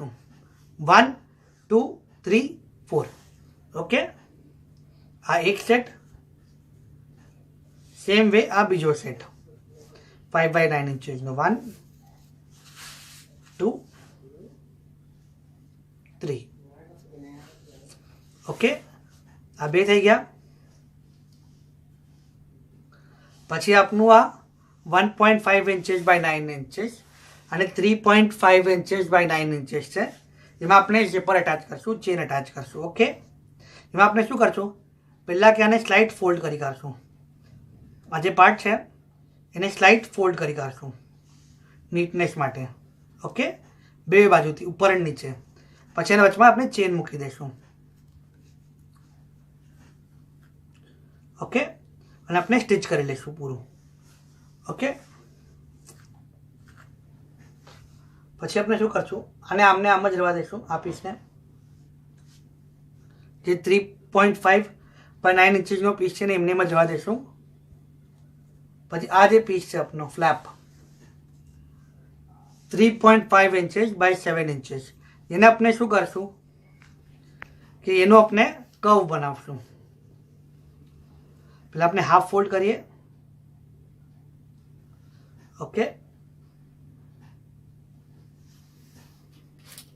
1 2 3 4 okay આ એક set same way આ બીજો સેટ 5/9 ઇંચનો 1 2 3 ઓકે આ બે થઈ ગયા પછી આપનું આ 1.5 ઇંચીસ બાય 9 ઇંચીસ અને 3.5 ઇંચીસ બાય 9 ઇંચીસ છે એમાં આપણે ઝીપર અટેચ કરશું ચેન અટેચ કરશું ઓકે એમાં આપણે શું કરશું પહેલાં કે આને સ્લાઇડ ફોલ્ડ કરી કાઢશું આ જે પાર્ટ છે એને સ્લાઇડ ફોલ્ડ કરી કાઢશું નીટનેસ માટે ઓકે બે બાજુથી ઉપર અને નીચે પછી એના વચમાં આપણે ચેન મૂકી દઈશું ઓકે અને આપણે સ્ટિચ કરી લઈશું પૂરું ઓકે પછી આપણે શું કરશું આને આમને આમ જ રહેવા દઈશું આ પીસને જે 3.5/9 ઇંચનો પીસ છે ને એમને એમ જ રહેવા દઈશું પછી આ જે પીસ છે આપનો ફ્લેપ 3.5 ઇંચીસ બાય 7 ઇંચીસ એને આપણે શું કરશું કે એનો આપણે કર્વ બનાવશું પહેલાં આપણે હાફ ફોલ્ડ કરીએ ઓકે